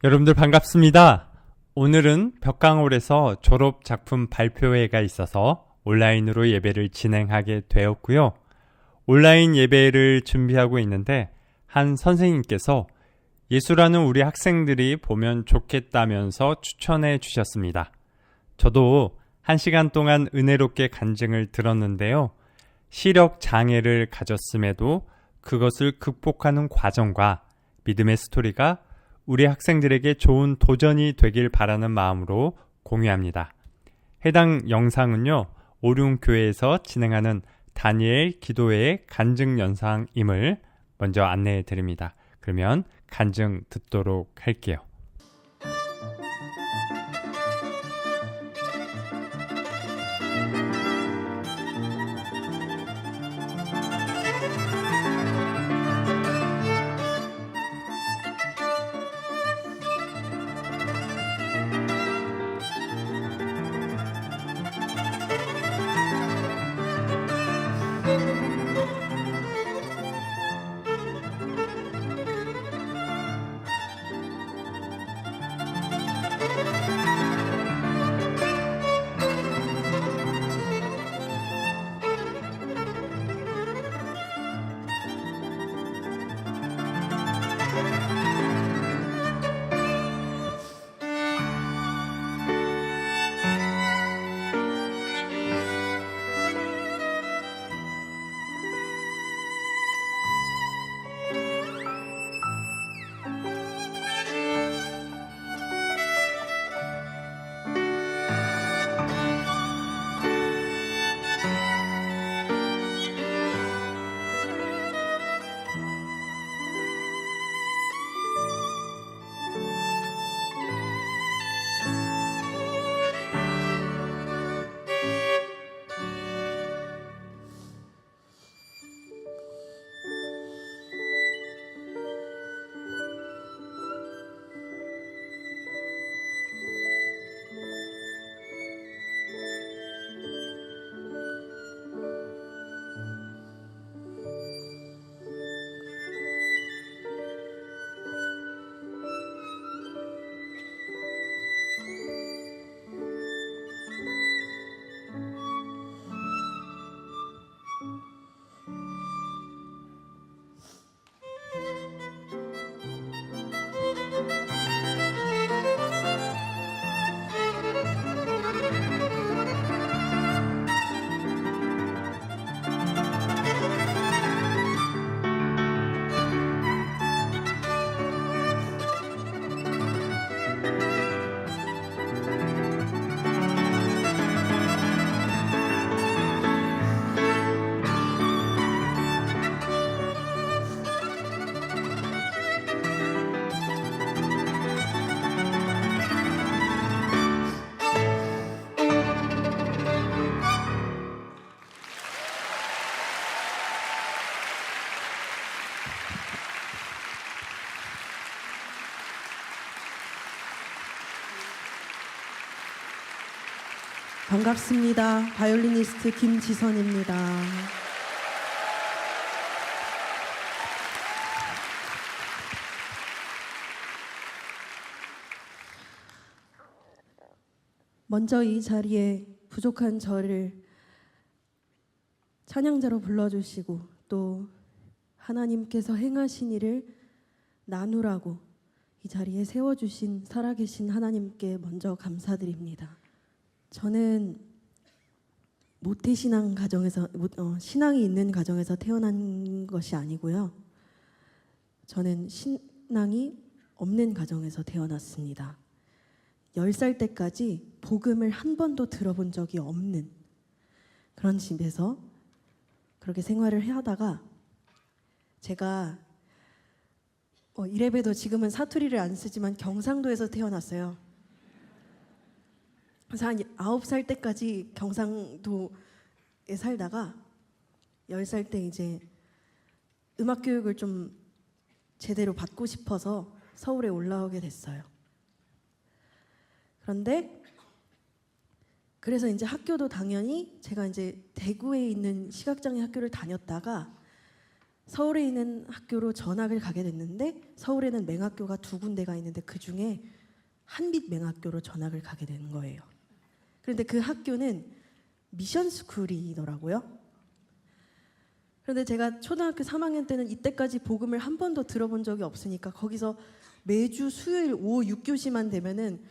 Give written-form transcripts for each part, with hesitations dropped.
여러분들 반갑습니다. 오늘은 벽강홀에서 졸업 작품 발표회가 있어서 온라인으로 예배를 진행하게 되었고요. 온라인 예배를 준비하고 있는데 한 선생님께서 예수라는 우리 학생들이 보면 좋겠다면서 추천해 주셨습니다. 저도 1시간 동안 은혜롭게 간증을 들었는데요. 시력 장애를 가졌음에도 그것을 극복하는 과정과 믿음의 스토리가 우리 학생들에게 좋은 도전이 되길 바라는 마음으로 공유합니다. 해당 영상은요, 오륜교회에서 진행하는 다니엘 기도회의 간증 영상임을 먼저 안내해 드립니다. 그러면 간증 듣도록 할게요. 반갑습니다. 바이올리니스트 김지선입니다. 먼저 이 자리에 부족한 저를 찬양자로 불러주시고 또 하나님께서 행하신 일을 나누라고 이 자리에 세워주신 살아계신 하나님께 먼저 감사드립니다. 저는 모태신앙 가정에서 신앙이 있는 가정에서 태어난 것이 아니고요. 저는 신앙이 없는 가정에서 태어났습니다. 10살 때까지 복음을 한 번도 들어본 적이 없는 그런 집에서 그렇게 생활을 하다가 제가 이래봬도 지금은 사투리를 안 쓰지만 경상도에서 태어났어요. 그래서 한 9살 때까지 경상도에 살다가 10살 때 이제 음악 교육을 좀 제대로 받고 싶어서 서울에 올라오게 됐어요. 그런데 그래서 이제 학교도 당연히 제가 이제 대구에 있는 시각장애 학교를 다녔다가 서울에 있는 학교로 전학을 가게 됐는데 서울에는 맹학교가 2군데가 있는데 그 중에 한빛 맹학교로 전학을 가게 되는 거예요. 그런데 그 학교는 미션 스쿨이더라고요. 그런데 제가 초등학교 3학년 때는 이때까지 복음을 한 번도 들어본 적이 없으니까 거기서 매주 수요일 오후 6교시만 되면은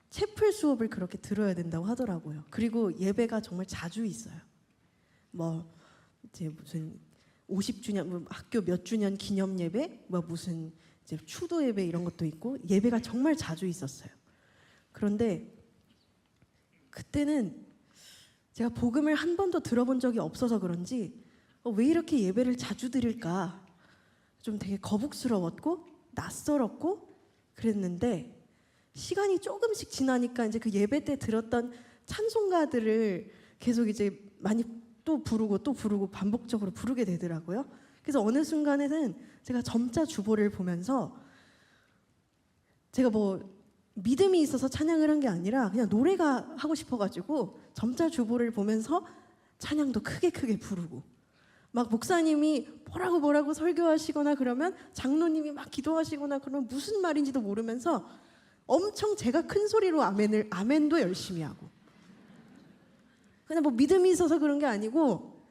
채플 수업을 그렇게 들어야 된다고 하더라고요. 그리고 예배가 정말 자주 있어요. 뭐 이제 무슨 50주년 뭐 학교 몇 주년 기념 예배, 뭐 무슨 이제 추도 예배 이런 것도 있고 예배가 정말 자주 있었어요. 그런데 그때는 제가 복음을 한 번도 들어본 적이 없어서 그런지 왜 이렇게 예배를 자주 드릴까 좀 되게 거북스러웠고 낯설었고 그랬는데 시간이 조금씩 지나니까 이제 그 예배 때 들었던 찬송가들을 계속 이제 많이 또 부르고 반복적으로 부르게 되더라고요. 그래서 어느 순간에는 제가 점자 주보를 보면서 제가 뭐 믿음이 있어서 찬양을 한 게 아니라 그냥 노래가 하고 싶어가지고 점자 주보를 보면서 찬양도 크게 부르고 막 목사님이 뭐라고 설교하시거나 그러면 장로님이 막 기도하시거나 그러면 무슨 말인지도 모르면서 엄청 제가 큰 소리로 아멘도 열심히 하고 그냥 뭐 믿음이 있어서 그런 게 아니고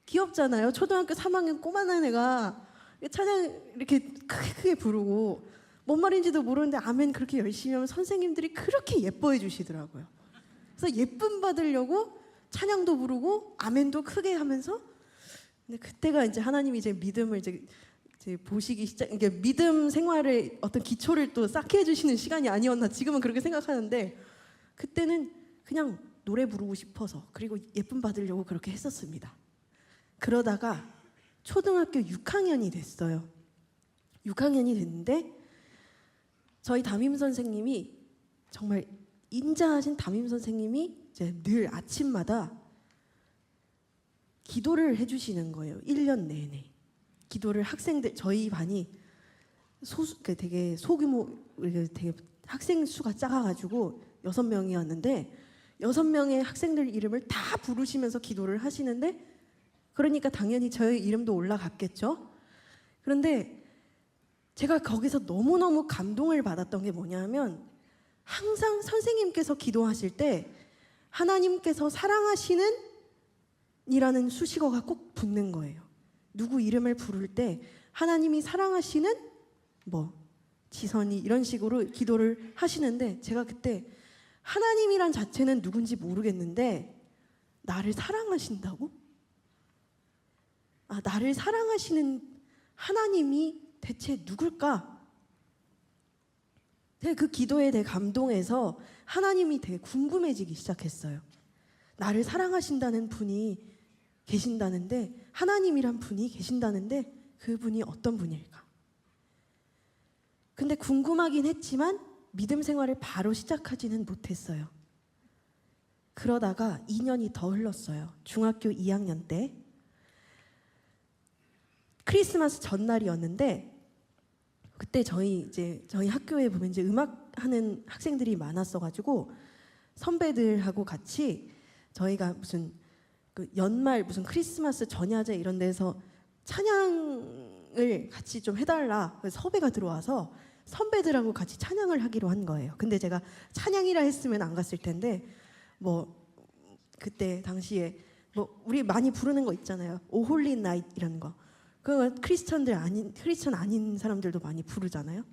귀엽잖아요. 초등학교 3학년 꼬마난 애가 찬양 이렇게 크게 부르고 뭔 말인지도 모르는데 아멘 그렇게 열심히 하면 선생님들이 그렇게 예뻐해 주시더라고요. 그래서 예쁨 받으려고 찬양도 부르고 아멘도 크게 하면서 근데 그때가 이제 하나님이 이제 믿음을 이제 보시기 시작, 이게 믿음 생활의 어떤 기초를 또 쌓게 해주시는 시간이 아니었나 지금은 그렇게 생각하는데 그때는 그냥 노래 부르고 싶어서 그리고 예쁨 받으려고 그렇게 했었습니다. 그러다가 초등학교 6학년이 됐어요. 6학년이 됐는데 저희 담임 선생님이 정말 인자하신 담임 선생님이 이제 늘 아침마다 기도를 해주시는 거예요. 1년 내내 기도를 학생들 저희 반이 되게 소규모 되게 학생 수가 작아가지고 6명이었는데 6명의 학생들 이름을 다 부르시면서 기도를 하시는데 그러니까 당연히 저희 이름도 올라갔겠죠. 그런데 제가 거기서 너무너무 감동을 받았던 게 뭐냐면 항상 선생님께서 기도하실 때 하나님께서 사랑하시는 이라는 수식어가 꼭 붙는 거예요. 누구 이름을 부를 때 하나님이 사랑하시는 뭐 지선이 이런 식으로 기도를 하시는데 제가 그때 하나님이란 자체는 누군지 모르겠는데 나를 사랑하신다고? 나를 사랑하시는 하나님이 대체 누굴까? 제가 그 기도에 대해 감동해서 하나님이 되게 궁금해지기 시작했어요. 나를 사랑하신다는 분이 계신다는데 하나님이란 분이 계신다는데 그분이 어떤 분일까? 근데 궁금하긴 했지만 믿음 생활을 바로 시작하지는 못했어요. 그러다가 2년이 더 흘렀어요. 중학교 2학년 때 크리스마스 전날이었는데 그때 저희 학교에 보면 이제 음악 하는 학생들이 많았어가지고 선배들하고 같이 저희가 무슨 그 연말 무슨 크리스마스 전야제 이런 데서 찬양을 같이 좀 해달라 그래서 섭외가 들어와서 선배들하고 같이 찬양을 하기로 한 거예요. 근데 제가 찬양이라 했으면 안 갔을 텐데 뭐 그때 당시에 뭐 우리 많이 부르는 거 있잖아요. 오 홀리 나잇 이런 거. 그거 크리스천 아닌 사람들도 많이 부르잖아요.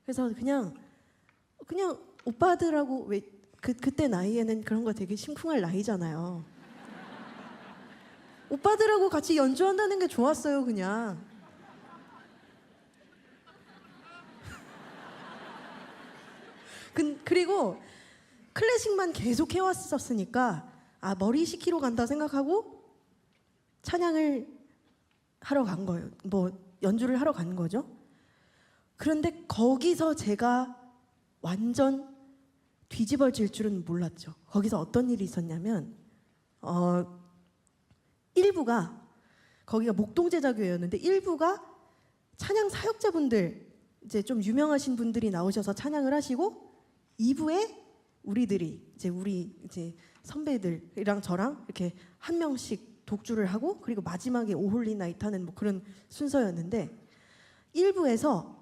그래서 그냥 오빠들하고 왜 그때 나이에는 그런 거 되게 심쿵할 나이잖아요. 오빠들하고 같이 연주한다는 게 좋았어요, 그냥. 그리고 클래식만 계속 해왔었으니까 머리 식히러 간다 생각하고 찬양을 하러 간 거예요. 뭐 연주를 하러 간 거죠. 그런데 거기서 제가 완전 뒤집어질 줄은 몰랐죠. 거기서 어떤 일이 있었냐면 일부가 거기가 목동제자교회였는데 일부가 찬양 사역자분들 이제 좀 유명하신 분들이 나오셔서 찬양을 하시고 2부에 우리 선배들이랑 저랑 이렇게 한 명씩 독주를 하고 그리고 마지막에 오홀리 나이트 하는 뭐 그런 순서였는데 1부에서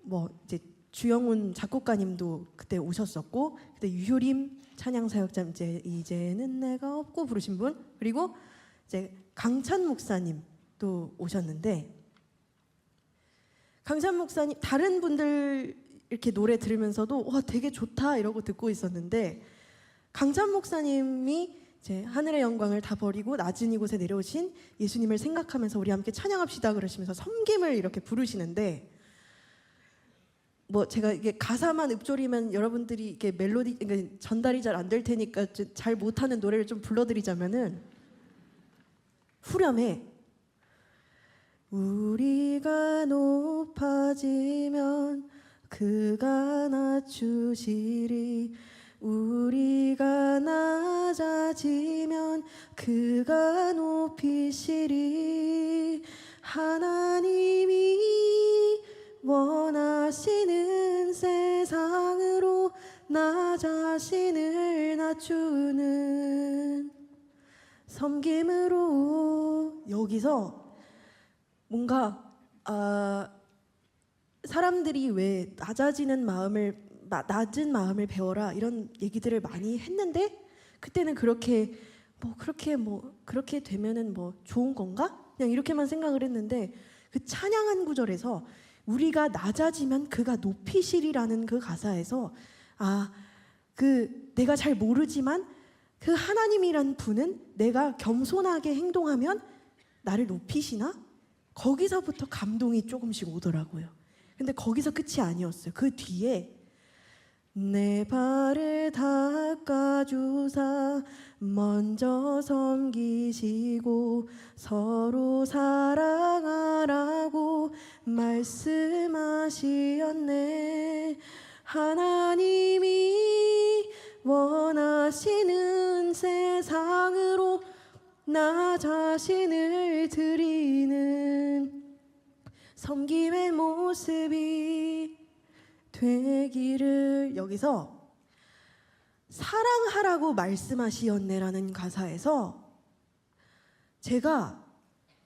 뭐 이제 주영훈 작곡가님도 그때 오셨었고 그때 유효림 찬양사역자 이제는 내가 없고 부르신 분 그리고 이제 강찬 목사님도 오셨는데 강찬 목사님 다른 분들 이렇게 노래 들으면서도 와 되게 좋다 이러고 듣고 있었는데 강찬 목사님이 이제 하늘의 영광을 다 버리고 낮은 이곳에 내려오신 예수님을 생각하면서 우리 함께 찬양합시다 그러시면서 섬김을 이렇게 부르시는데 뭐 제가 이게 가사만 읊조리면 여러분들이 이게 멜로디 그러니까 전달이 잘 안 될 테니까 잘 못하는 노래를 좀 불러드리자면은 후렴에 우리가 높아지면 그가 낮추시리 우리가 낮아지면 그가 높이시리 하나님이 원하시는 세상으로 나 자신을 낮추는 섬김으로 여기서 뭔가 사람들이 왜 낮은 마음을 배워라 이런 얘기들을 많이 했는데 그때는 그렇게 되면은 뭐 좋은 건가? 그냥 이렇게만 생각을 했는데 그 찬양한 구절에서 우리가 낮아지면 그가 높이시리라는 그 가사에서 내가 잘 모르지만 그 하나님이란 분은 내가 겸손하게 행동하면 나를 높이시나? 거기서부터 감동이 조금씩 오더라고요. 근데 거기서 끝이 아니었어요. 그 뒤에 내 발을 닦아주사 먼저 섬기시고 서로 사랑하라고 말씀하시었네. 하나님이 원하시는 세상으로 나 자신을 드리는 섬김의 모습이 되기를. 여기서 사랑하라고 말씀하시었네라는 가사에서 제가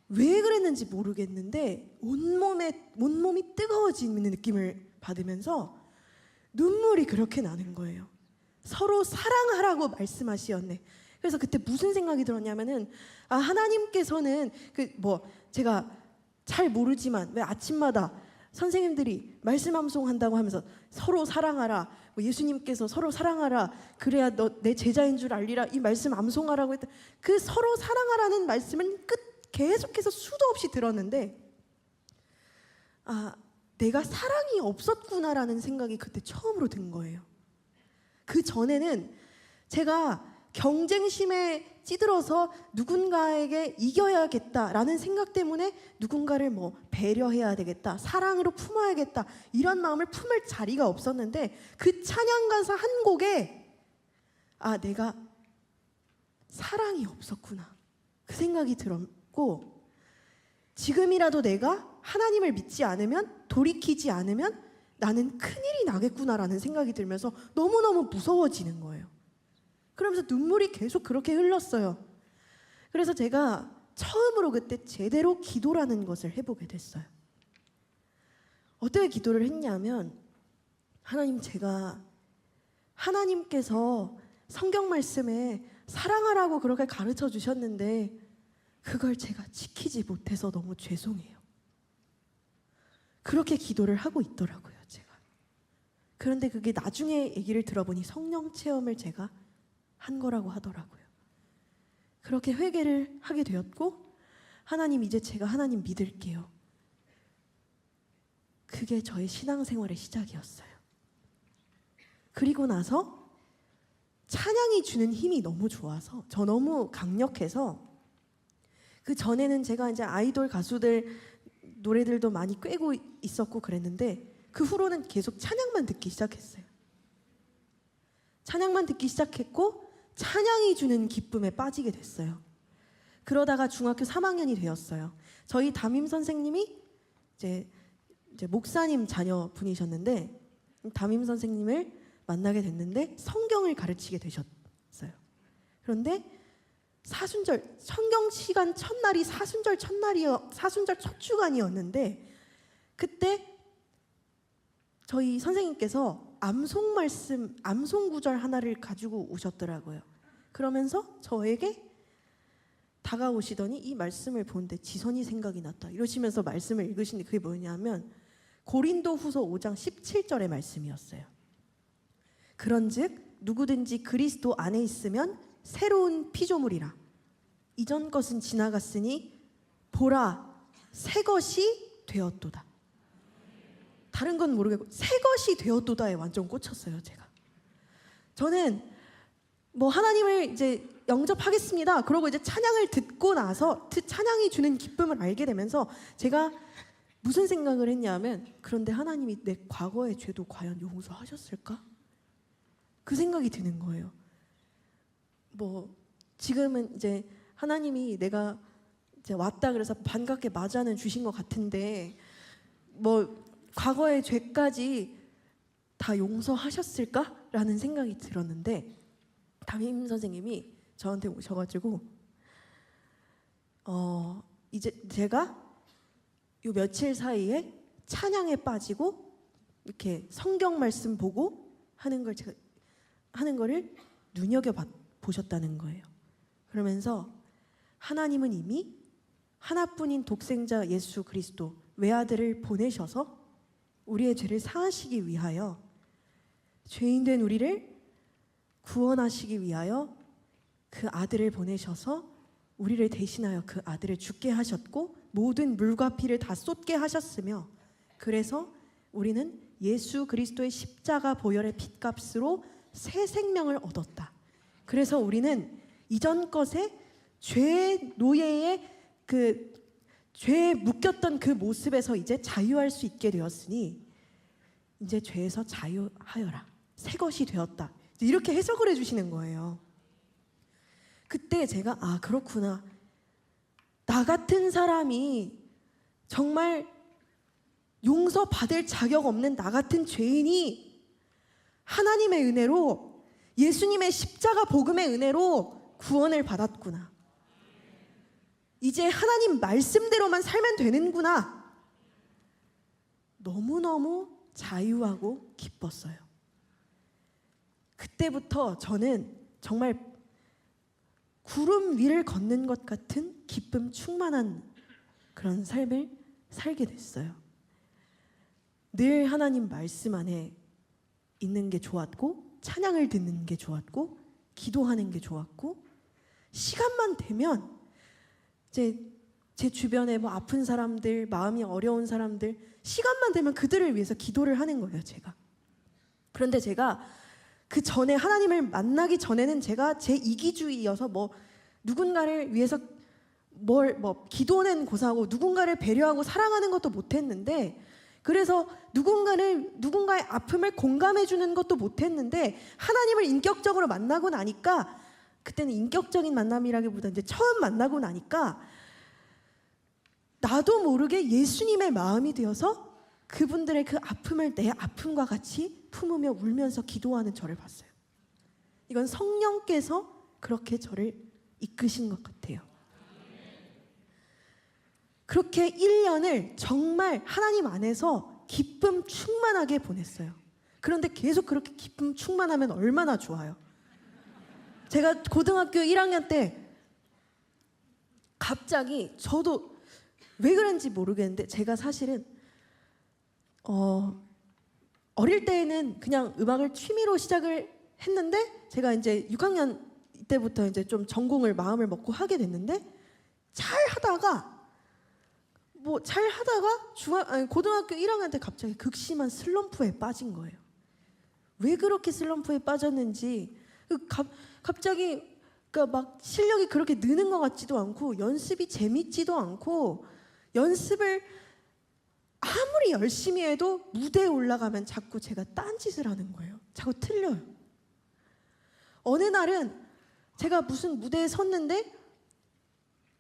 왜 그랬는지 모르겠는데 온몸이 뜨거워지는 느낌을 받으면서 눈물이 그렇게 나는 거예요. 서로 사랑하라고 말씀하시었네. 그래서 그때 무슨 생각이 들었냐면은 하나님께서는 제가 잘 모르지만 왜 아침마다 선생님들이 말씀 암송한다고 하면서 서로 사랑하라, 뭐 예수님께서 서로 사랑하라, 그래야 너 내 제자인 줄 알리라, 이 말씀 암송하라고 했던 그 서로 사랑하라는 말씀을 계속해서 수도 없이 들었는데 내가 사랑이 없었구나라는 생각이 그때 처음으로 든 거예요. 그 전에는 제가 경쟁심에 찌들어서 누군가에게 이겨야겠다라는 생각 때문에 누군가를 뭐 배려해야 되겠다, 사랑으로 품어야겠다 이런 마음을 품을 자리가 없었는데 그 찬양 가사 한 곡에 내가 사랑이 없었구나 그 생각이 들었고 지금이라도 내가 하나님을 믿지 않으면 돌이키지 않으면 나는 큰일이 나겠구나라는 생각이 들면서 너무너무 무서워지는 거예요. 그러면서 눈물이 계속 그렇게 흘렀어요. 그래서 제가 처음으로 그때 제대로 기도라는 것을 해보게 됐어요. 어떻게 기도를 했냐면 하나님께서 성경 말씀에 사랑하라고 그렇게 가르쳐 주셨는데 그걸 제가 지키지 못해서 너무 죄송해요. 그렇게 기도를 하고 있더라고요, 제가. 그런데 그게 나중에 얘기를 들어보니 성령 체험을 제가 한 거라고 하더라고요. 그렇게 회개를 하게 되었고 하나님 이제 제가 하나님 믿을게요. 그게 저의 신앙생활의 시작이었어요. 그리고 나서 찬양이 주는 힘이 너무 좋아서 너무 강력해서 그 전에는 제가 이제 아이돌 가수들 노래들도 많이 꿰고 있었고 그랬는데 그 후로는 계속 찬양만 듣기 시작했어요. 찬양만 듣기 시작했고 찬양이 주는 기쁨에 빠지게 됐어요. 그러다가 중학교 3학년이 되었어요. 저희 담임 선생님이 이제 목사님 자녀분이셨는데 담임 선생님을 만나게 됐는데 성경을 가르치게 되셨어요. 그런데 사순절 성경 시간 첫날이 사순절 첫 주간이었는데 그때 저희 선생님께서 암송 말씀, 암송 구절 하나를 가지고 오셨더라고요. 그러면서 저에게 다가오시더니 이 말씀을 보는데 지선이 생각이 났다 이러시면서 말씀을 읽으시는데 그게 뭐냐면 고린도후서 5장 17절의 말씀이었어요. 그런즉 누구든지 그리스도 안에 있으면 새로운 피조물이라. 이전 것은 지나갔으니 보라 새 것이 되었도다. 다른 건 모르겠고 새 것이 되었도다에 완전 꽂혔어요. 제가. 저는 뭐 하나님을 이제 영접하겠습니다. 그러고 이제 찬양을 듣고 나서 찬양이 주는 기쁨을 알게 되면서 제가 무슨 생각을 했냐면 그런데 하나님이 내 과거의 죄도 과연 용서하셨을까? 그 생각이 드는 거예요. 뭐 지금은 이제 하나님이 내가 이제 왔다 그래서 반갑게 맞이하는 주신 것 같은데 뭐 과거의 죄까지 다 용서하셨을까라는 생각이 들었는데 담임 선생님이 저한테 오셔가지고 이제 제가 요 며칠 사이에 찬양에 빠지고 이렇게 성경 말씀 보고 하는 걸 제가 하는 거를 눈여겨 보셨다는 거예요. 그러면서 하나님은 이미 하나뿐인 독생자 예수 그리스도 외아들을 보내셔서 우리의 죄를 사하시기 위하여 죄인된 우리를 구원하시기 위하여 그 아들을 보내셔서 우리를 대신하여 그 아들을 죽게 하셨고 모든 물과 피를 다 쏟게 하셨으며 그래서 우리는 예수 그리스도의 십자가 보혈의 핏값으로 새 생명을 얻었다. 그래서 우리는 이전 것에 죄의 노예의 그 죄에 묶였던 그 모습에서 이제 자유할 수 있게 되었으니 이제 죄에서 자유하여라. 새 것이 되었다. 이렇게 해석을 해주시는 거예요. 그때 제가 아 그렇구나. 나 같은 사람이 정말 용서받을 자격 없는 나 같은 죄인이 하나님의 은혜로 예수님의 십자가 복음의 은혜로 구원을 받았구나. 이제 하나님 말씀대로만 살면 되는구나. 너무너무 자유하고 기뻤어요. 그때부터 저는 정말 구름 위를 걷는 것 같은 기쁨 충만한 그런 삶을 살게 됐어요. 늘 하나님 말씀 안에 있는 게 좋았고 찬양을 듣는 게 좋았고 기도하는 게 좋았고 시간만 되면 제 주변에 뭐 아픈 사람들, 마음이 어려운 사람들 시간만 되면 그들을 위해서 기도를 하는 거예요, 제가. 그런데 제가 그 전에 하나님을 만나기 전에는 제가 제 이기주의여서 뭐 누군가를 위해서 기도는 고사하고 누군가를 배려하고 사랑하는 것도 못했는데 그래서 누군가의 아픔을 공감해 주는 것도 못했는데 하나님을 인격적으로 만나고 나니까 그때는 인격적인 만남이라기보다 이제 처음 만나고 나니까 나도 모르게 예수님의 마음이 되어서 그분들의 그 아픔을 내 아픔과 같이 품으며 울면서 기도하는 저를 봤어요. 이건 성령께서 그렇게 저를 이끄신 것 같아요. 그렇게 1년을 정말 하나님 안에서 기쁨 충만하게 보냈어요. 그런데 계속 그렇게 기쁨 충만하면 얼마나 좋아요. 제가 고등학교 1학년 때 갑자기 저도 왜 그런지 모르겠는데 제가 사실은 어릴 때에는 그냥 음악을 취미로 시작을 했는데 제가 이제 6학년 때부터 이제 좀 전공을 마음을 먹고 하게 됐는데 잘 하다가 고등학교 1학년 때 갑자기 극심한 슬럼프에 빠진 거예요. 왜 그렇게 슬럼프에 빠졌는지 갑자기 그러니까 막 실력이 그렇게 느는 것 같지도 않고 연습이 재밌지도 않고 연습을 아무리 열심히 해도 무대에 올라가면 자꾸 제가 딴짓을 하는 거예요. 자꾸 틀려요. 어느 날은 제가 무슨 무대에 섰는데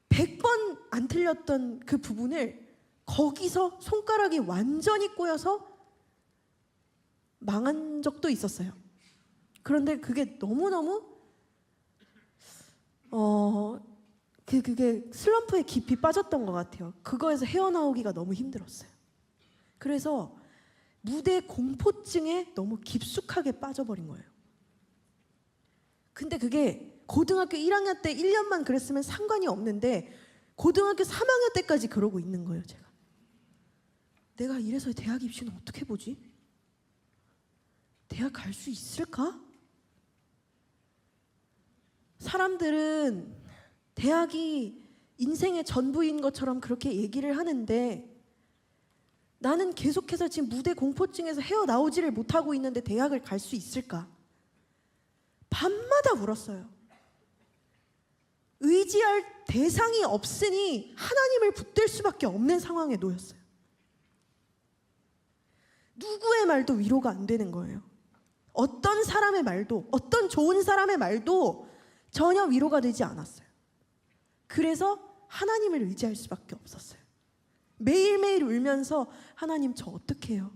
100번 안 틀렸던 그 부분을 거기서 손가락이 완전히 꼬여서 망한 적도 있었어요. 그런데 그게 너무너무 그게 슬럼프에 깊이 빠졌던 것 같아요. 그거에서 헤어나오기가 너무 힘들었어요. 그래서 무대 공포증에 너무 깊숙하게 빠져버린 거예요. 근데 그게 고등학교 1학년 때 1년만 그랬으면 상관이 없는데 고등학교 3학년 때까지 그러고 있는 거예요, 제가. 내가 이래서 대학 입시는 어떻게 보지? 대학 갈 수 있을까? 사람들은 대학이 인생의 전부인 것처럼 그렇게 얘기를 하는데 나는 계속해서 지금 무대 공포증에서 헤어나오지를 못하고 있는데 대학을 갈 수 있을까? 밤마다 울었어요. 의지할 대상이 없으니 하나님을 붙들 수밖에 없는 상황에 놓였어요. 누구의 말도 위로가 안 되는 거예요. 어떤 사람의 말도, 어떤 좋은 사람의 말도 전혀 위로가 되지 않았어요. 그래서 하나님을 의지할 수밖에 없었어요. 매일매일 울면서 하나님 저 어떻게 해요?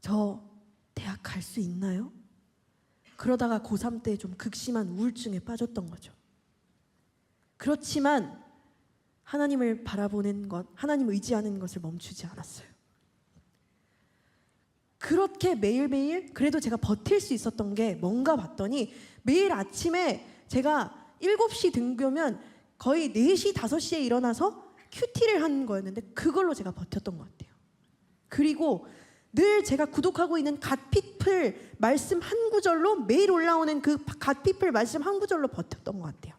저 대학 갈 수 있나요? 그러다가 고3 때 좀 극심한 우울증에 빠졌던 거죠. 그렇지만 하나님을 바라보는 것, 하나님 의지하는 것을 멈추지 않았어요. 그렇게 매일매일 그래도 제가 버틸 수 있었던 게 뭔가 봤더니 매일 아침에 제가 7시 등교면 거의 4시, 5시에 일어나서 큐티를 하는 거였는데 그걸로 제가 버텼던 것 같아요. 그리고 늘 제가 구독하고 있는 갓피플 말씀 한 구절로 매일 올라오는 그 갓피플 말씀 한 구절로 버텼던 것 같아요.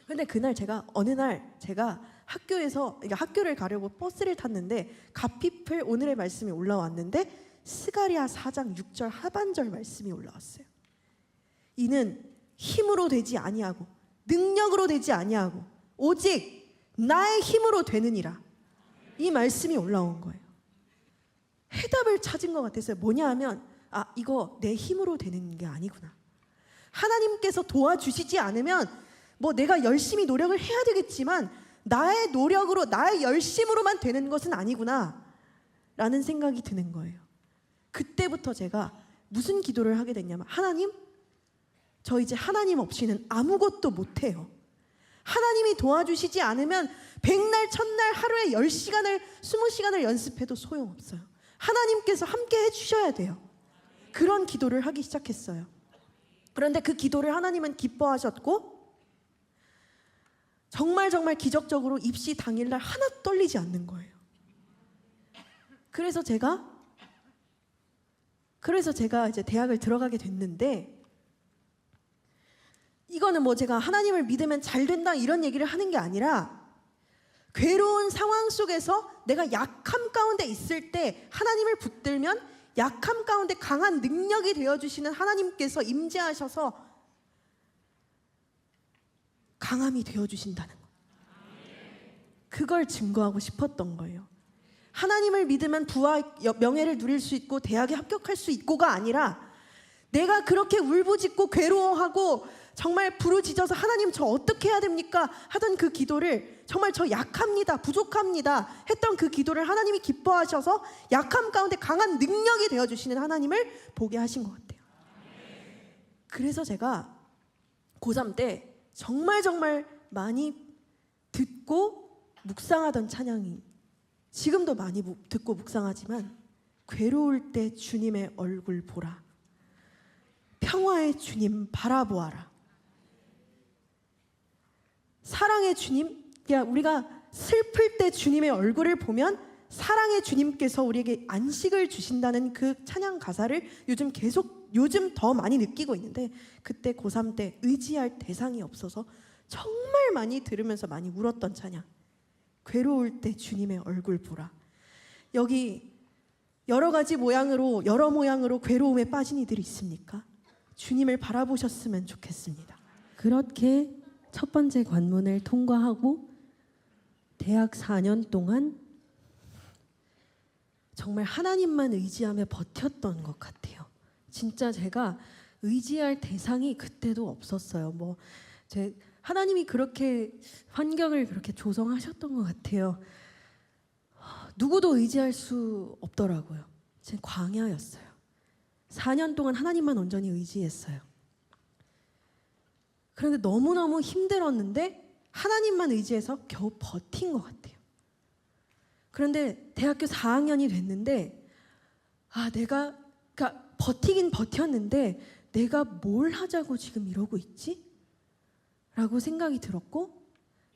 근데 그날 어느 날 제가 학교에서, 그러니까 학교를 가려고 버스를 탔는데 갓피플 오늘의 말씀이 올라왔는데 스가랴 4장 6절 하반절 말씀이 올라왔어요. 이는 힘으로 되지 아니하고 능력으로 되지 아니하고 오직 나의 힘으로 되느니라. 이 말씀이 올라온 거예요. 해답을 찾은 것 같았어요. 뭐냐 하면 이거 내 힘으로 되는 게 아니구나. 하나님께서 도와주시지 않으면 뭐 내가 열심히 노력을 해야 되겠지만 나의 노력으로 나의 열심으로만 되는 것은 아니구나 라는 생각이 드는 거예요. 그때부터 제가 무슨 기도를 하게 됐냐면 하나님, 저 이제 하나님 없이는 아무것도 못해요. 하나님이 도와주시지 않으면 백날 첫날 하루에 10시간을 20시간을 연습해도 소용없어요. 하나님께서 함께 해주셔야 돼요. 그런 기도를 하기 시작했어요. 그런데 그 기도를 하나님은 기뻐하셨고 정말 기적적으로 입시 당일날 하나 떨리지 않는 거예요. 그래서 제가 이제 대학을 들어가게 됐는데 이거는 뭐 제가 하나님을 믿으면 잘 된다 이런 얘기를 하는 게 아니라 괴로운 상황 속에서 내가 약함 가운데 있을 때 하나님을 붙들면 약함 가운데 강한 능력이 되어주시는 하나님께서 임재하셔서 강함이 되어주신다는 거. 그걸 증거하고 싶었던 거예요. 하나님을 믿으면 부와 명예를 누릴 수 있고 대학에 합격할 수 있고가 아니라 내가 그렇게 울부짖고 괴로워하고 정말 부르짖어서 하나님 저 어떻게 해야 됩니까? 하던 그 기도를 정말 저 약합니다, 부족합니다 했던 그 기도를 하나님이 기뻐하셔서 약함 가운데 강한 능력이 되어주시는 하나님을 보게 하신 것 같아요. 그래서 제가 고3 때 정말 많이 듣고 묵상하던 찬양이 지금도 많이 듣고 묵상하지만 괴로울 때 주님의 얼굴 보라, 평화의 주님 바라보아라. 사랑의 주님, 우리가 슬플 때 주님의 얼굴을 보면 사랑의 주님께서 우리에게 안식을 주신다는 그 찬양 가사를 요즘 더 많이 느끼고 있는데 그때 고3 때 의지할 대상이 없어서 정말 많이 들으면서 많이 울었던 찬양. 괴로울 때 주님의 얼굴 보라. 여기 여러 모양으로 괴로움에 빠진 이들이 있습니까? 주님을 바라보셨으면 좋겠습니다. 그렇게 첫 번째 관문을 통과하고 대학 4년 동안 정말 하나님만 의지하며 버텼던 것 같아요. 진짜 제가 의지할 대상이 그때도 없었어요. 하나님이 그렇게 환경을 그렇게 조성하셨던 것 같아요. 누구도 의지할 수 없더라고요. 제 광야였어요. 4년 동안 하나님만 온전히 의지했어요. 그런데 너무너무 힘들었는데 하나님만 의지해서 겨우 버틴 것 같아요. 그런데 대학교 4학년이 됐는데 그러니까 버티긴 버텼는데 내가 뭘 하자고 지금 이러고 있지? 라고 생각이 들었고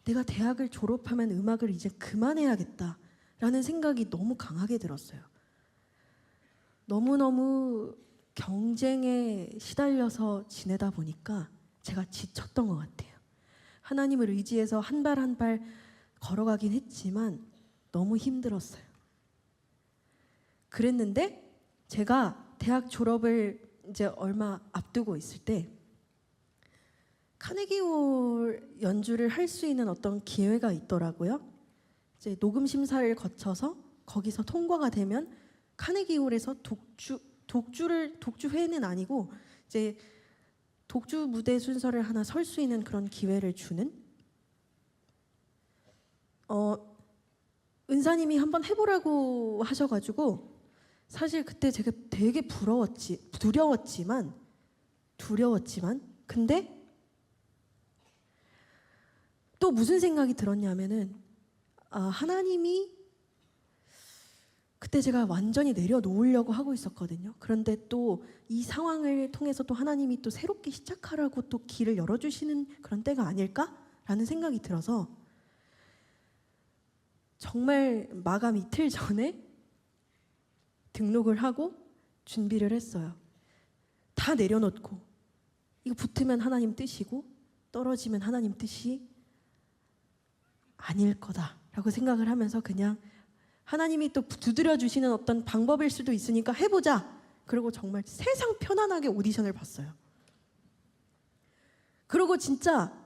내가 대학을 졸업하면 음악을 이제 그만해야겠다라는 생각이 너무 강하게 들었어요. 너무너무 경쟁에 시달려서 지내다 보니까 제가 지쳤던 것 같아요. 하나님을 의지해서 한 발 한 발 걸어가긴 했지만 너무 힘들었어요. 그랬는데 제가 대학 졸업을 이제 얼마 앞두고 있을 때 카네기홀 연주를 할 수 있는 어떤 기회가 있더라고요. 이제 녹음 심사를 거쳐서 거기서 통과가 되면 카네기홀에서 독주회는 아니고 이제 독주 무대 순서를 하나 설 수 있는 그런 기회를 주는 은사님이 한번 해보라고 하셔가지고 사실 그때 제가 되게 두려웠지만 근데 또 무슨 생각이 들었냐면은 하나님이 그때 제가 완전히 내려놓으려고 하고 있었거든요. 그런데 또 이 상황을 통해서 또 하나님이 또 새롭게 시작하라고 또 길을 열어주시는 그런 때가 아닐까라는 생각이 들어서 정말 마감 이틀 전에 등록을 하고 준비를 했어요. 다 내려놓고 이거 붙으면 하나님 뜻이고 떨어지면 하나님 뜻이 아닐 거다라고 생각을 하면서 그냥 하나님이 또 두드려 주시는 어떤 방법일 수도 있으니까 해보자. 그리고 정말 세상 편안하게 오디션을 봤어요. 그리고 진짜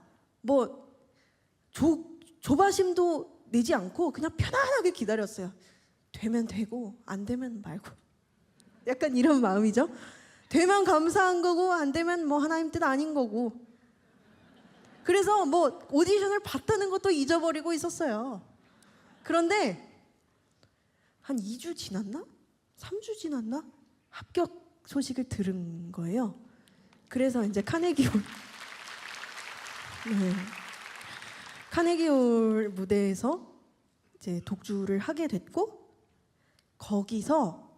뭐 조바심도 내지 않고 그냥 편안하게 기다렸어요. 되면 되고 안 되면 말고. 약간 이런 마음이죠. 되면 감사한 거고 안 되면 뭐 하나님 뜻 아닌 거고. 그래서 뭐 오디션을 봤다는 것도 잊어버리고 있었어요. 그런데 한 2주 지났나? 3주 지났나? 합격 소식을 들은 거예요. 그래서 이제 카네기홀 무대에서 이제 독주를 하게 됐고 거기서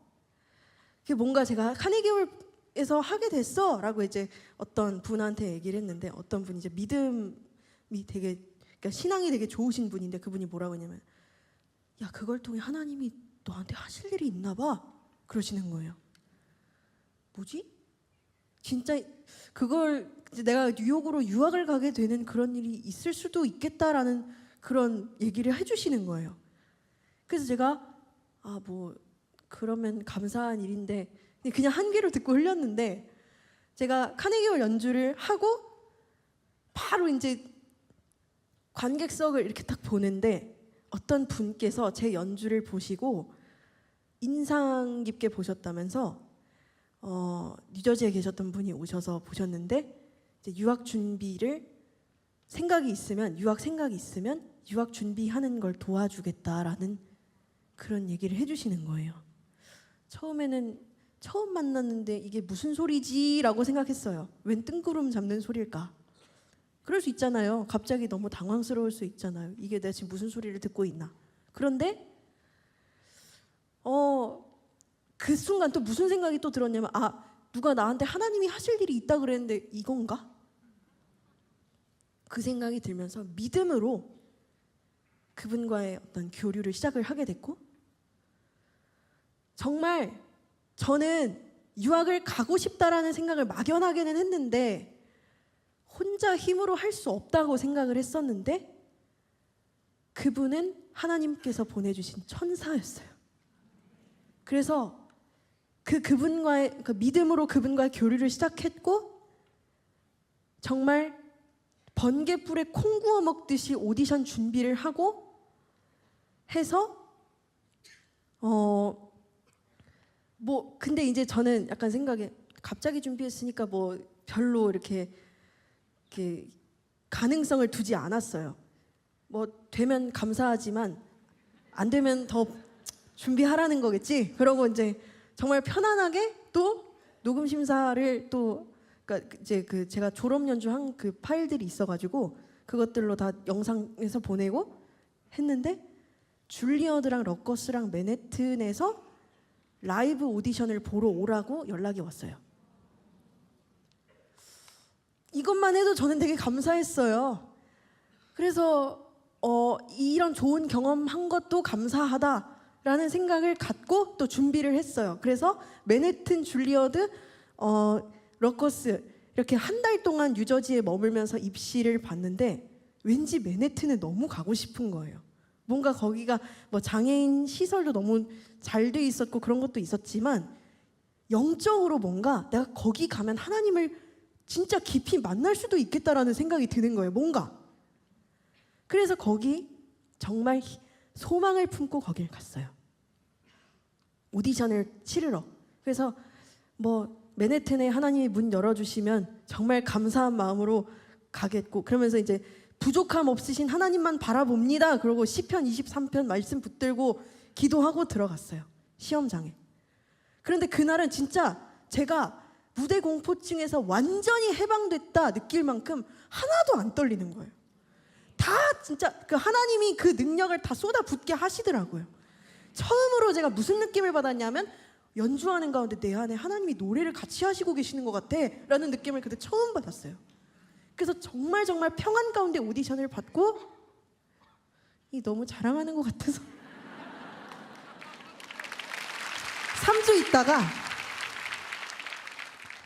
뭔가 제가 카네기홀에서 하게 됐어라고 이제 어떤 분한테 얘기를 했는데 어떤 분이 이제 믿음이 되게 그러니까 신앙이 되게 좋으신 분인데 그분이 뭐라고 했냐면 야 그걸 통해 하나님이 너한테 하실 일이 있나 봐 그러시는 거예요. 뭐지? 진짜 그걸 이제 내가 뉴욕으로 유학을 가게 되는 그런 일이 있을 수도 있겠다라는 그런 얘기를 해주시는 거예요. 그래서 제가 뭐 그러면 감사한 일인데 그냥 한 귀로 듣고 흘렸는데 제가 카네기홀 연주를 하고 바로 이제 관객석을 이렇게 딱 보는데 어떤 분께서 제 연주를 보시고 인상 깊게 보셨다면서 뉴저지에 계셨던 분이 오셔서 보셨는데 이제 유학 생각이 있으면 유학 준비하는 걸 도와주겠다라는 그런 얘기를 해주시는 거예요. 처음 만났는데 이게 무슨 소리지라고 생각했어요. 웬 뜬구름 잡는 소리일까? 그럴 수 있잖아요. 갑자기 너무 당황스러울 수 있잖아요. 이게 내가 지금 무슨 소리를 듣고 있나? 그런데 그 순간 또 무슨 생각이 또 들었냐면 누가 나한테 하나님이 하실 일이 있다 그랬는데 이건가? 그 생각이 들면서 믿음으로 그분과의 어떤 교류를 시작을 하게 됐고 정말 저는 유학을 가고 싶다라는 생각을 막연하게는 했는데 혼자 힘으로 할 수 없다고 생각을 했었는데 그분은 하나님께서 보내주신 천사였어요. 그래서 그분과의 믿음으로 그분과의 교류를 시작했고 정말 번개불에 콩 구워 먹듯이 오디션 준비를 하고 해서 근데 이제 저는 약간 생각에 갑자기 준비했으니까 뭐 별로 이렇게 가능성을 두지 않았어요. 뭐 되면 감사하지만 안 되면 더 준비하라는 거겠지. 그러고 이제 정말 편안하게 또 녹음 심사를 또 그러니까 이제 그 제가 졸업 연주한 그 파일들이 있어가지고 그것들로 다 영상에서 보내고 했는데 줄리어드랑 러커스랑 맨해튼에서 라이브 오디션을 보러 오라고 연락이 왔어요. 이것만 해도 저는 되게 감사했어요. 그래서 이런 좋은 경험한 것도 감사하다라는 생각을 갖고 또 준비를 했어요. 그래서 맨해튼, 줄리어드, 러커스 이렇게 한 달 동안 뉴저지에 머물면서 입시를 봤는데 왠지 맨해튼에 너무 가고 싶은 거예요. 뭔가 거기가 뭐 장애인 시설도 너무 잘 돼 있었고 그런 것도 있었지만 영적으로 뭔가 내가 거기 가면 하나님을 진짜 깊이 만날 수도 있겠다라는 생각이 드는 거예요. 뭔가. 그래서 거기 정말 소망을 품고 거길 갔어요. 오디션을 치르러. 그래서 뭐 맨해튼에 하나님이 문 열어주시면 정말 감사한 마음으로 가겠고 그러면서 이제 부족함 없으신 하나님만 바라봅니다. 그러고 시편 23편 말씀 붙들고 기도하고 들어갔어요. 시험장에. 그런데 그날은 진짜 제가 무대 공포증에서 완전히 해방됐다 느낄 만큼 하나도 안 떨리는 거예요. 다 진짜 그 하나님이 그 능력을 다 쏟아붓게 하시더라고요. 처음으로 제가 무슨 느낌을 받았냐면 연주하는 가운데 내 안에 하나님이 노래를 같이 하시고 계시는 것 같아 라는 느낌을 그때 처음 받았어요. 그래서 정말 평안 가운데 오디션을 받고 너무 자랑하는 것 같아서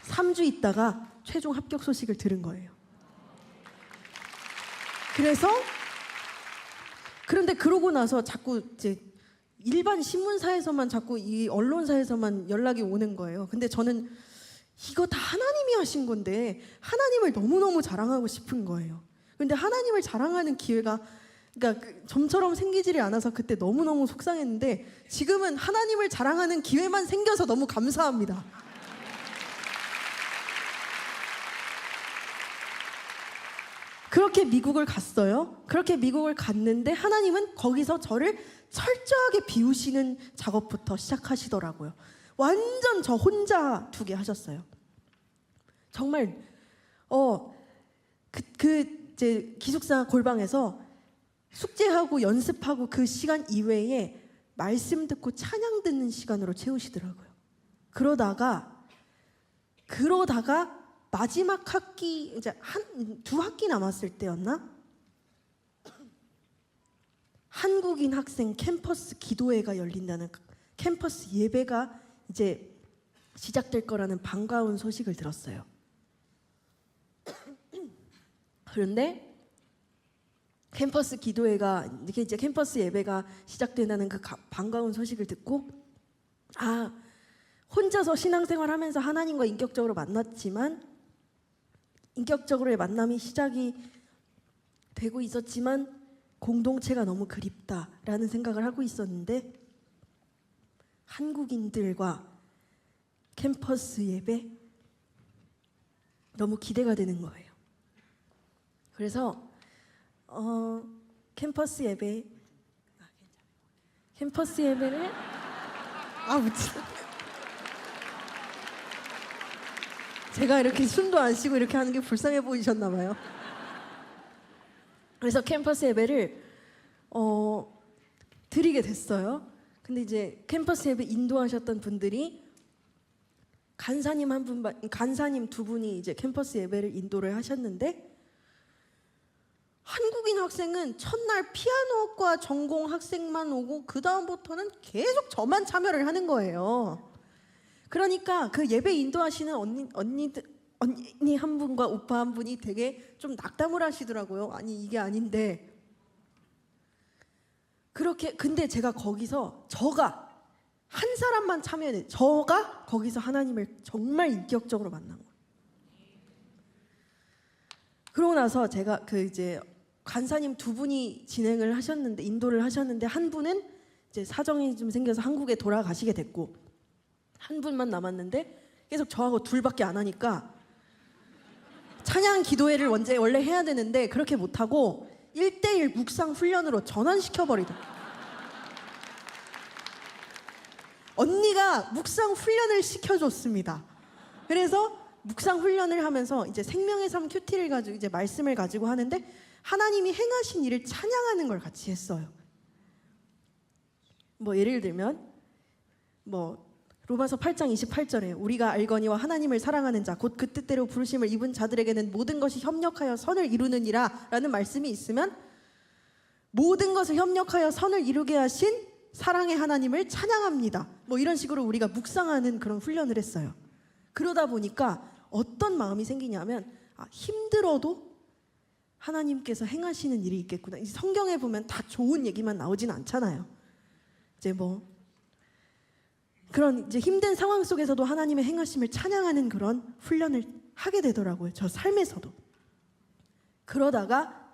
3주 있다가 최종 합격 소식을 들은 거예요. 그런데 그러고 나서 자꾸 이제 일반 신문사에서만 자꾸 이 언론사에서만 연락이 오는 거예요. 근데 저는 이거 다 하나님이 하신 건데 하나님을 너무너무 자랑하고 싶은 거예요. 근데 하나님을 자랑하는 기회가 그러니까 점처럼 생기지를 않아서 그때 너무너무 속상했는데 지금은 하나님을 자랑하는 기회만 생겨서 너무 감사합니다. 그렇게 미국을 갔어요. 그렇게 미국을 갔는데 하나님은 거기서 저를 철저하게 비우시는 작업부터 시작하시더라고요. 완전 저 혼자 두게 하셨어요. 정말 이제 기숙사 골방에서 숙제하고 연습하고 그 시간 이외에 말씀 듣고 찬양 듣는 시간으로 채우시더라고요. 그러다가 마지막 학기 이제 두 학기 남았을 때였나? 한국인 학생 캠퍼스 기도회가 열린다는 캠퍼스 예배가 이제 시작될 거라는 반가운 소식을 들었어요. 그런데 캠퍼스 기도회가 이제 캠퍼스 예배가 시작된다는 그 반가운 소식을 듣고 혼자서 신앙생활하면서 하나님과 인격적으로 만났지만 인격적으로의 만남이 시작이 되고 있었지만 공동체가 너무 그립다라는 생각을 하고 있었는데 한국인들과 캠퍼스 예배 너무 기대가 되는 거예요. 그래서 캠퍼스 예배를 제가 이렇게 숨도 안 쉬고 이렇게 하는 게 불쌍해 보이셨나 봐요. 그래서 캠퍼스 예배를 드리게 됐어요. 근데 이제 캠퍼스 예배 인도하셨던 분들이 간사님 두 분이 이제 캠퍼스 예배를 인도를 하셨는데 한국인 학생은 첫날 피아노과 전공 학생만 오고 그 다음부터는 계속 저만 참여를 하는 거예요. 그러니까 그 예배 인도하시는 언니 한 분과 오빠 한 분이 되게 좀 낙담을 하시더라고요. 아니 이게 아닌데 그렇게 근데 제가 거기서 저가 한 사람만 참여해 저가 거기서 하나님을 정말 인격적으로 만난 거예요. 그러고 나서 제가 그 이제 간사님 두 분이 진행을 하셨는데 인도를 하셨는데 한 분은 이제 사정이 좀 생겨서 한국에 돌아가시게 됐고 한 분만 남았는데 계속 저하고 둘밖에 안 하니까 찬양 기도회를 원래 해야 되는데 그렇게 못하고 1대1 묵상 훈련으로 전환시켜버리더라고요. 언니가 묵상 훈련을 시켜줬습니다. 그래서 묵상 훈련을 하면서 이제 생명의 삶 큐티를 가지고 이제 말씀을 가지고 하는데 하나님이 행하신 일을 찬양하는 걸 같이 했어요. 뭐 예를 들면 뭐 로마서 8장 28절에 우리가 알거니와 하나님을 사랑하는 자 곧 그 뜻대로 부르심을 입은 자들에게는 모든 것이 협력하여 선을 이루느니라 라는 말씀이 있으면 모든 것을 협력하여 선을 이루게 하신 사랑의 하나님을 찬양합니다. 뭐 이런 식으로 우리가 묵상하는 그런 훈련을 했어요. 그러다 보니까 어떤 마음이 생기냐면 힘들어도 하나님께서 행하시는 일이 있겠구나. 이 성경에 보면 다 좋은 얘기만 나오진 않잖아요. 이제 뭐 그런 이제 힘든 상황 속에서도 하나님의 행하심을 찬양하는 그런 훈련을 하게 되더라고요. 저 삶에서도. 그러다가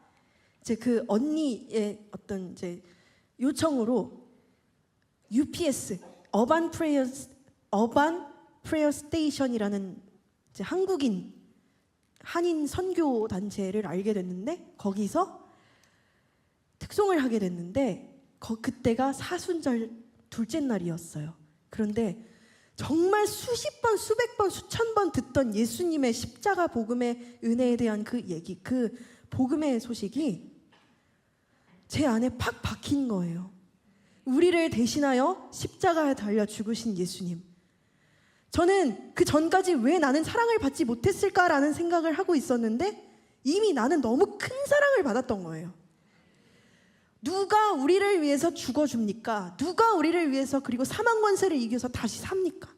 이제 그 언니의 어떤 이제 요청으로 UPS 어반 프레이어 스테이션이라는 이제 한인 선교 단체를 알게 됐는데 거기서 특송을 하게 됐는데 그때가 사순절 둘째 날이었어요. 그런데 정말 수십 번, 수백 번, 수천 번 듣던 예수님의 십자가 복음의 은혜에 대한 그 얘기, 그 복음의 소식이 제 안에 팍 박힌 거예요. 우리를 대신하여 십자가에 달려 죽으신 예수님. 저는 그 전까지 왜 나는 사랑을 받지 못했을까라는 생각을 하고 있었는데 이미 나는 너무 큰 사랑을 받았던 거예요. 누가 우리를 위해서 죽어줍니까? 누가 우리를 위해서 그리고 사망 권세를 이겨서 다시 삽니까?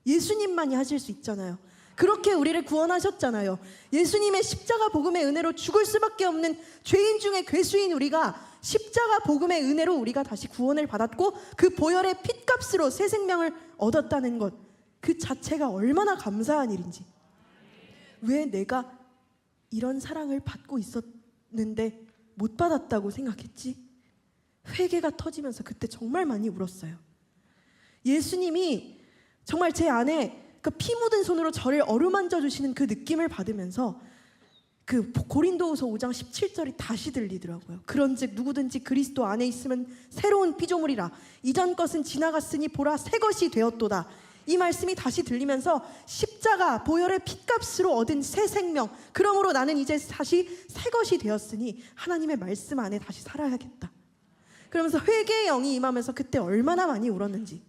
예수님만이 하실 수 있잖아요. 그렇게 우리를 구원하셨잖아요. 예수님의 십자가 복음의 은혜로 죽을 수밖에 없는 죄인 중에 괴수인 우리가 십자가 복음의 은혜로 우리가 다시 구원을 받았고 그 보혈의 핏값으로 새 생명을 얻었다는 것, 그 자체가 얼마나 감사한 일인지. 왜 내가 이런 사랑을 받고 있었는데 못 받았다고 생각했지? 회개가 터지면서 그때 정말 많이 울었어요. 예수님이 정말 제 안에 그 피 묻은 손으로 저를 어루만져 주시는 그 느낌을 받으면서 그 고린도후서 5장 17절이 다시 들리더라고요. 그런즉 누구든지 그리스도 안에 있으면 새로운 피조물이라 이전 것은 지나갔으니 보라 새 것이 되었도다. 이 말씀이 다시 들리면서 십자가 보혈의 핏값으로 얻은 새 생명, 그러므로 나는 이제 다시 새 것이 되었으니 하나님의 말씀 안에 다시 살아야겠다. 그러면서 회개의 영이 임하면서 그때 얼마나 많이 울었는지,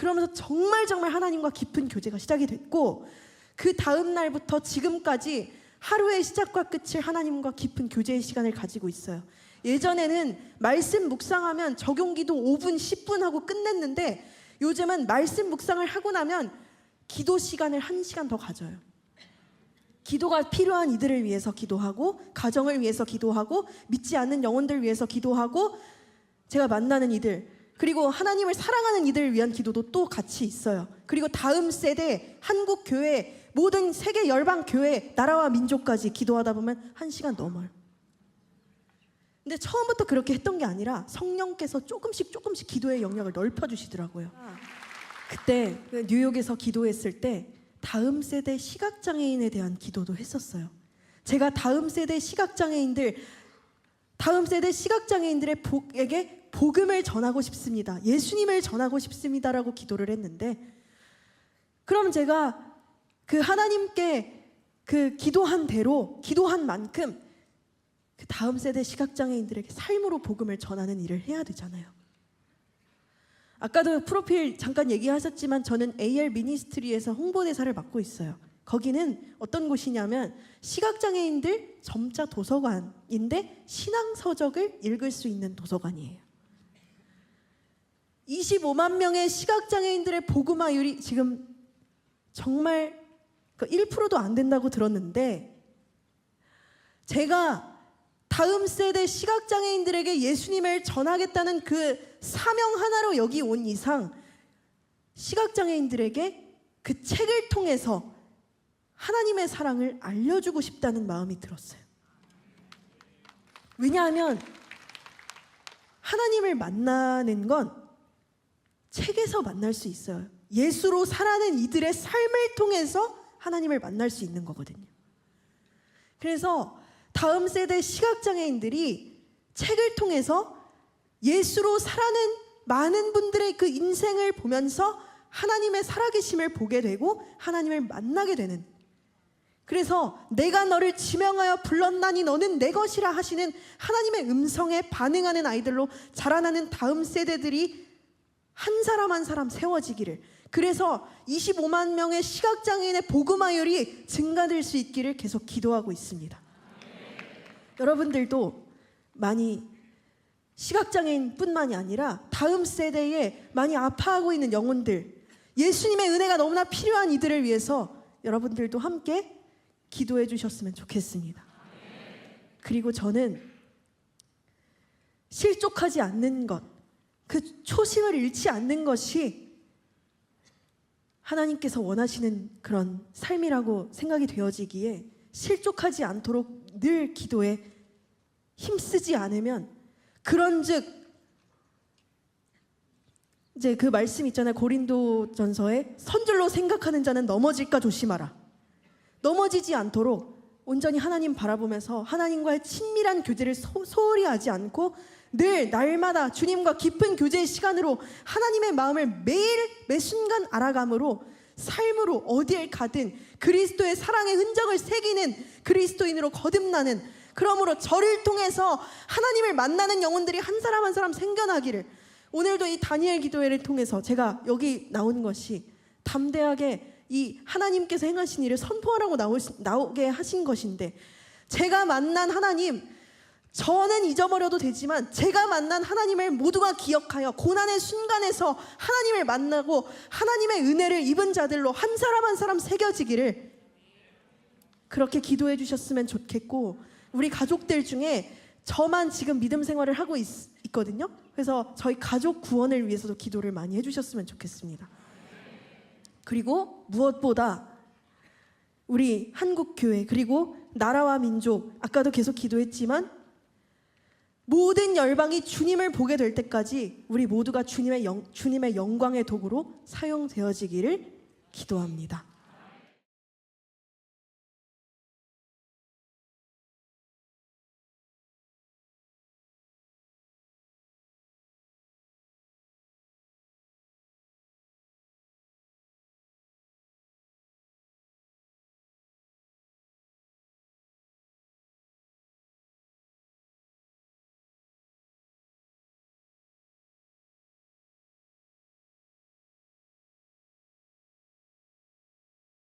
그러면서 정말 하나님과 깊은 교제가 시작이 됐고 그 다음 날부터 지금까지 하루의 시작과 끝을 하나님과 깊은 교제의 시간을 가지고 있어요. 예전에는 말씀 묵상하면 적용기도 5분, 10분 하고 끝냈는데 요즘은 말씀 묵상을 하고 나면 기도 시간을 1시간 더 가져요. 기도가 필요한 이들을 위해서 기도하고 가정을 위해서 기도하고 믿지 않는 영혼들 위해서 기도하고 제가 만나는 이들 그리고 하나님을 사랑하는 이들을 위한 기도도 또 같이 있어요. 그리고 다음 세대 한국 교회 모든 세계 열방 교회 나라와 민족까지 기도하다 보면 1시간 넘어요. 근데 처음부터 그렇게 했던 게 아니라 성령께서 조금씩 기도의 영역을 넓혀주시더라고요. 그때 뉴욕에서 기도했을 때 다음 세대 시각장애인에 대한 기도도 했었어요. 제가 다음 세대 시각장애인들에게 복음을 전하고 싶습니다. 예수님을 전하고 싶습니다라고 기도를 했는데 그럼 제가 그 하나님께 그 기도한 대로 기도한 만큼 그 다음 세대 시각장애인들에게 삶으로 복음을 전하는 일을 해야 되잖아요. 아까도 프로필 잠깐 얘기하셨지만 저는 AR 미니스트리에서 홍보대사를 맡고 있어요. 거기는 어떤 곳이냐면 시각장애인들 점자 도서관인데 신앙서적을 읽을 수 있는 도서관이에요. 25만 명의 시각장애인들의 복음화율이 지금 정말 1%도 안 된다고 들었는데 제가 다음 세대 시각장애인들에게 예수님을 전하겠다는 그 사명 하나로 여기 온 이상 시각장애인들에게 그 책을 통해서 하나님의 사랑을 알려주고 싶다는 마음이 들었어요. 왜냐하면 하나님을 만나는 건 책에서 만날 수 있어요. 예수로 살아낸 이들의 삶을 통해서 하나님을 만날 수 있는 거거든요. 그래서 다음 세대 시각장애인들이 책을 통해서 예수로 살아낸 많은 분들의 그 인생을 보면서 하나님의 살아계심을 보게 되고 하나님을 만나게 되는, 그래서 내가 너를 지명하여 불렀나니 너는 내 것이라 하시는 하나님의 음성에 반응하는 아이들로 자라나는 다음 세대들이 한 사람 한 사람 세워지기를, 그래서 25만 명의 시각장애인의 복음화율이 증가될 수 있기를 계속 기도하고 있습니다. 여러분들도 많이 시각장애인뿐만이 아니라 다음 세대에 많이 아파하고 있는 영혼들, 예수님의 은혜가 너무나 필요한 이들을 위해서 여러분들도 함께 기도해 주셨으면 좋겠습니다. 그리고 저는 실족하지 않는 것, 그 초심을 잃지 않는 것이 하나님께서 원하시는 그런 삶이라고 생각이 되어지기에, 실족하지 않도록 늘 기도에 힘쓰지 않으면, 그런즉 이제 그 말씀 있잖아요. 고린도전서에 선줄로 생각하는 자는 넘어질까 조심하라. 넘어지지 않도록 온전히 하나님 바라보면서 하나님과의 친밀한 교제를 소홀히 하지 않고 늘 날마다 주님과 깊은 교제의 시간으로 하나님의 마음을 매일 매 순간 알아감으로 삶으로 어디에 가든 그리스도의 사랑의 흔적을 새기는 그리스도인으로 거듭나는, 그러므로 저를 통해서 하나님을 만나는 영혼들이 한 사람 한 사람 생겨나기를, 오늘도 이 다니엘 기도회를 통해서 제가 여기 나온 것이 담대하게 이 하나님께서 행하신 일을 선포하라고 나오게 하신 것인데, 제가 만난 하나님, 저는 잊어버려도 되지만 제가 만난 하나님을 모두가 기억하여 고난의 순간에서 하나님을 만나고 하나님의 은혜를 입은 자들로 한 사람 한 사람 새겨지기를 그렇게 기도해 주셨으면 좋겠고, 우리 가족들 중에 저만 지금 믿음 생활을 하고 있거든요. 그래서 저희 가족 구원을 위해서도 기도를 많이 해주셨으면 좋겠습니다. 그리고 무엇보다 우리 한국교회, 그리고 나라와 민족, 아까도 계속 기도했지만 모든 열방이 주님을 보게 될 때까지 우리 모두가 주님의 영광의 도구로 사용되어지기를 기도합니다.